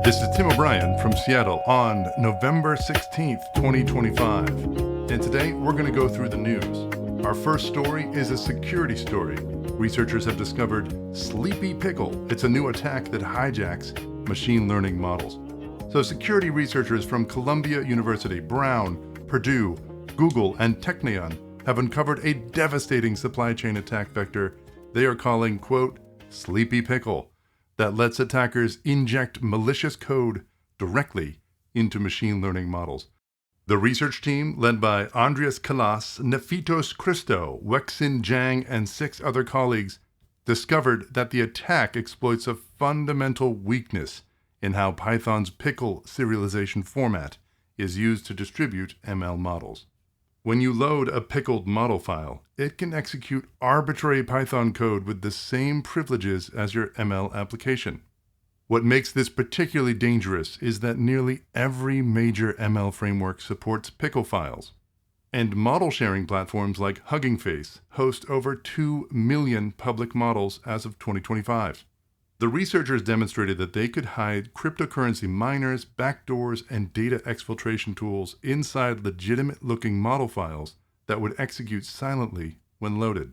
This is Tim O'Brien from Seattle on November 16th, 2025. And today we're going to go through the news. Our first story is a security story. Researchers have discovered Sleepy Pickle. It's a new attack that hijacks machine learning models. So security researchers from Columbia University, Brown, Purdue, Google, and Technion have uncovered a devastating supply chain attack vector they are calling, quote, Sleepy Pickle, that lets attackers inject malicious code directly into machine learning models. The research team, led by Andreas Kalas, Nefitos Christo, Wexin Zhang, and 6 other colleagues, discovered that the attack exploits a fundamental weakness in how Python's Pickle serialization format is used to distribute ML models. When you load a pickled model file, it can execute arbitrary Python code with the same privileges as your ML application. What makes this particularly dangerous is that nearly every major ML framework supports pickle files, and model sharing platforms like Hugging Face host over 2 million public models as of 2025. The researchers demonstrated that they could hide cryptocurrency miners, backdoors, and data exfiltration tools inside legitimate-looking model files that would execute silently when loaded.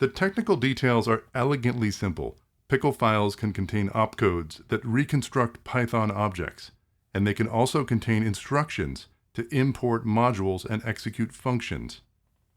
The technical details are elegantly simple. Pickle files can contain opcodes that reconstruct Python objects, and they can also contain instructions to import modules and execute functions.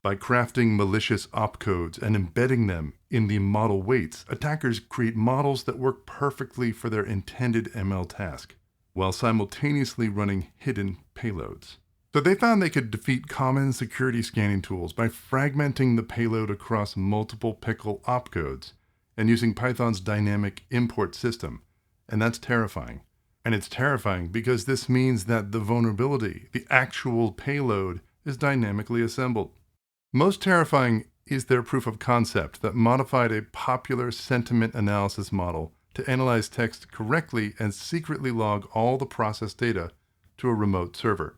By crafting malicious opcodes and embedding them in the model weights, attackers create models that work perfectly for their intended ML task, while simultaneously running hidden payloads. So they found they could defeat common security scanning tools by fragmenting the payload across multiple Pickle opcodes and using Python's dynamic import system. And that's terrifying. And it's terrifying because this means that the vulnerability, the actual payload, is dynamically assembled. Most terrifying is their proof of concept that modified a popular sentiment analysis model to analyze text correctly and secretly log all the processed data to a remote server.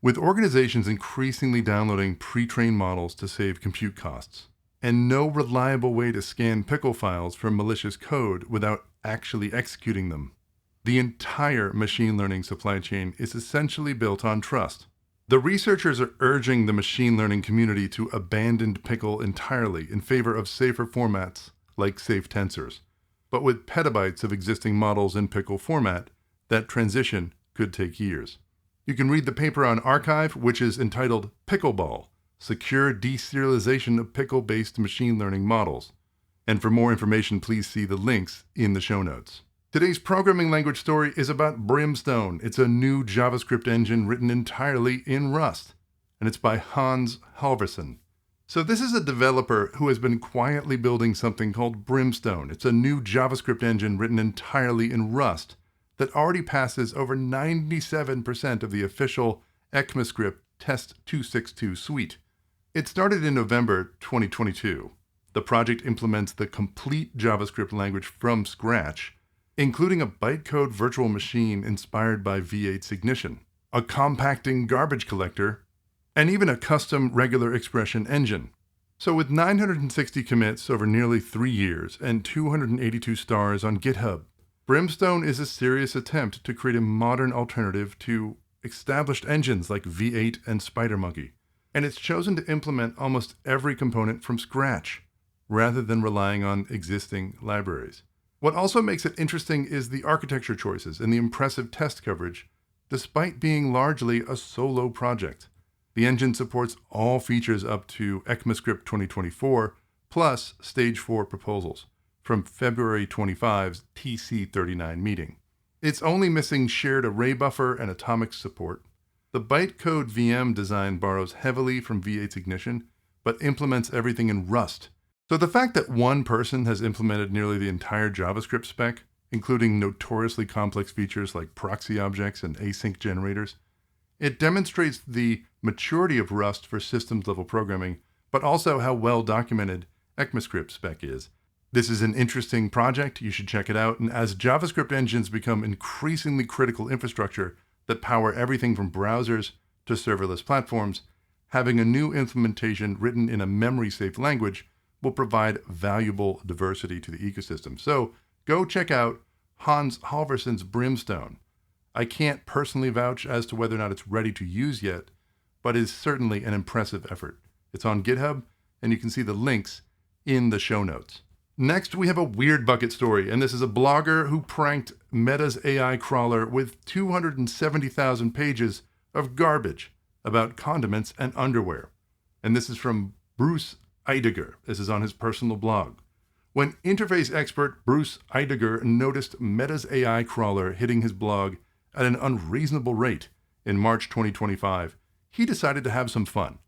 With organizations increasingly downloading pre-trained models to save compute costs, and no reliable way to scan pickle files for malicious code without actually executing them, the entire machine learning supply chain is essentially built on trust. The researchers are urging the machine learning community to abandon Pickle entirely in favor of safer formats like safe tensors. But with petabytes of existing models in Pickle format, that transition could take years. You can read the paper on arXiv, which is entitled Pickleball: Secure Deserialization of Pickle-Based Machine Learning Models. And for more information, please see the links in the show notes. Today's programming language story is about Brimstone. It's a new JavaScript engine written entirely in Rust, and it's by Hans Halverson. So this is a developer who has been quietly building something called Brimstone. It's a new JavaScript engine written entirely in Rust that already passes over 97% of the official ECMAScript Test 262 suite. It started in November 2022. The project implements the complete JavaScript language from scratch, including a bytecode virtual machine inspired by V8's Ignition, a compacting garbage collector, and even a custom regular expression engine. So with 960 commits over nearly 3 years and 282 stars on GitHub, Brimstone is a serious attempt to create a modern alternative to established engines like V8 and SpiderMonkey. And it's chosen to implement almost every component from scratch, rather than relying on existing libraries. What also makes it interesting is the architecture choices and the impressive test coverage, despite being largely a solo project. The engine supports all features up to ECMAScript 2024, plus Stage 4 proposals from February 25's TC39 meeting. It's only missing shared array buffer and atomic support. The bytecode VM design borrows heavily from V8's Ignition, but implements everything in Rust. So the fact that one person has implemented nearly the entire JavaScript spec, including notoriously complex features like proxy objects and async generators, it demonstrates the maturity of Rust for systems-level programming, but also how well documented ECMAScript spec is. This is an interesting project. You should check it out. And as JavaScript engines become increasingly critical infrastructure that power everything from browsers to serverless platforms, having a new implementation written in a memory-safe language will provide valuable diversity to the ecosystem. So go check out Hans Halverson's Brimstone. I can't personally vouch as to whether or not it's ready to use yet, but is certainly an impressive effort. It's on GitHub, and you can see the links in the show notes. Next, we have a weird bucket story, and this is a blogger who pranked Meta's AI crawler with 270,000 pages of garbage about condiments and underwear. And this is from Bruce Eidegger. This is on his personal blog. When interface expert Bruce Eidegger noticed Meta's AI crawler hitting his blog at an unreasonable rate in March 2025, he decided to have some fun.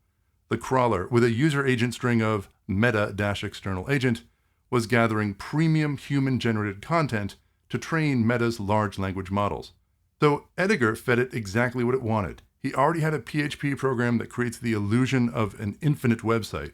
The crawler, with a user agent string of meta-external agent, was gathering premium human-generated content to train Meta's large language models. So Eidegger fed it exactly what it wanted. He already had a PHP program that creates the illusion of an infinite website,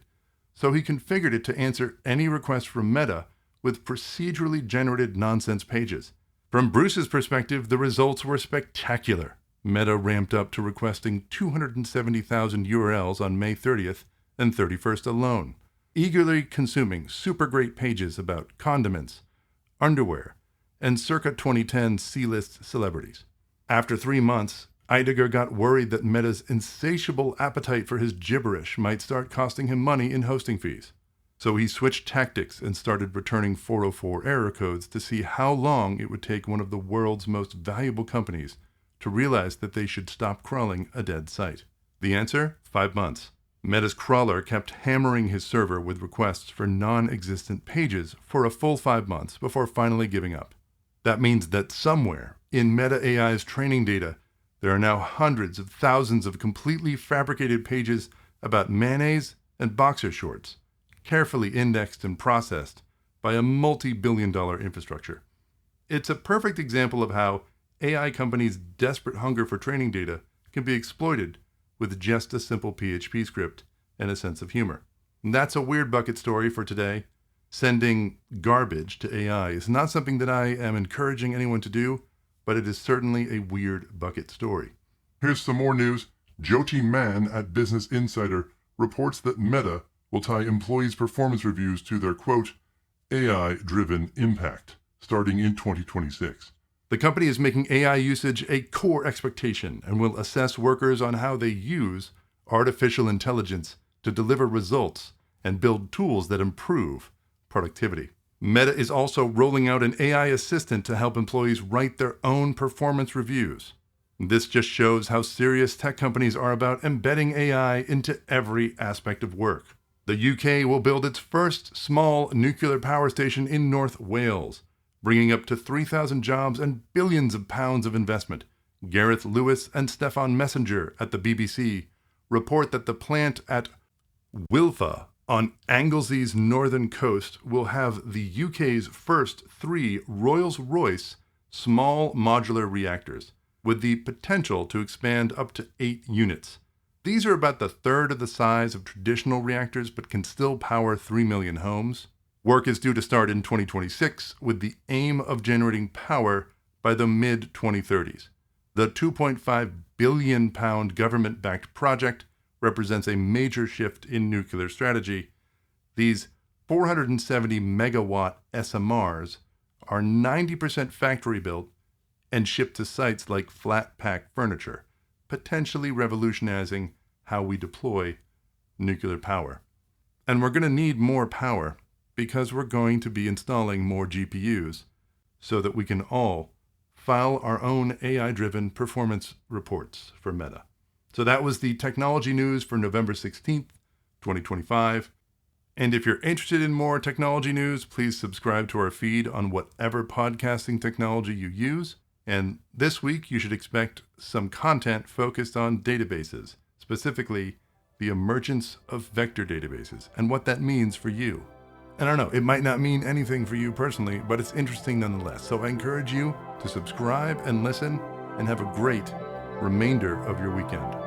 so he configured it to answer any request from Meta with procedurally generated nonsense pages. From Bruce's perspective, the results were spectacular. Meta ramped up to requesting 270,000 URLs on May 30th and 31st alone, eagerly consuming super great pages about condiments, underwear, and circa 2010 C-list celebrities. After 3 months, Eidegger got worried that Meta's insatiable appetite for his gibberish might start costing him money in hosting fees. So he switched tactics and started returning 404 error codes to see how long it would take one of the world's most valuable companies to realize that they should stop crawling a dead site. The answer? 5 months. Meta's crawler kept hammering his server with requests for non-existent pages for a full 5 months before finally giving up. That means that somewhere in Meta AI's training data, there are now hundreds of thousands of completely fabricated pages about mayonnaise and boxer shorts, carefully indexed and processed by a multi-billion-dollar infrastructure. It's a perfect example of how AI companies' desperate hunger for training data can be exploited with just a simple PHP script and a sense of humor. And that's a weird bucket story for today. Sending garbage to AI is not something that I am encouraging anyone to do, but it is certainly a weird bucket story. Here's some more news. Jyoti Mann at Business Insider reports that Meta will tie employees' performance reviews to their, quote, AI-driven impact, starting in 2026. The company is making AI usage a core expectation and will assess workers on how they use artificial intelligence to deliver results and build tools that improve productivity. Meta is also rolling out an AI assistant to help employees write their own performance reviews. This just shows how serious tech companies are about embedding AI into every aspect of work. The UK will build its first small nuclear power station in North Wales, bringing up to 3,000 jobs and billions of pounds of investment. Gareth Lewis and Stefan Messenger at the BBC report that the plant at Wilfa on Anglesy's northern coast will have the UK's first 3 Rolls-Royce small modular reactors, with the potential to expand up to 8 units. These are about the third of the size of traditional reactors, but can still power 3 million homes. Work is due to start in 2026, with the aim of generating power by the mid-2030s. The £2.5 billion government-backed project represents a major shift in nuclear strategy. These 470 megawatt SMRs are 90% factory built and shipped to sites like flat pack furniture, potentially revolutionizing how we deploy nuclear power. And we're going to need more power because we're going to be installing more GPUs so that we can all file our own AI-driven performance reports for Meta. So that was the technology news for November 16th, 2025. And if you're interested in more technology news, please subscribe to our feed on whatever podcasting technology you use. And this week, you should expect some content focused on databases, specifically the emergence of vector databases and what that means for you. And I don't know, it might not mean anything for you personally, but it's interesting nonetheless. So I encourage you to subscribe and listen and have a great remainder of your weekend.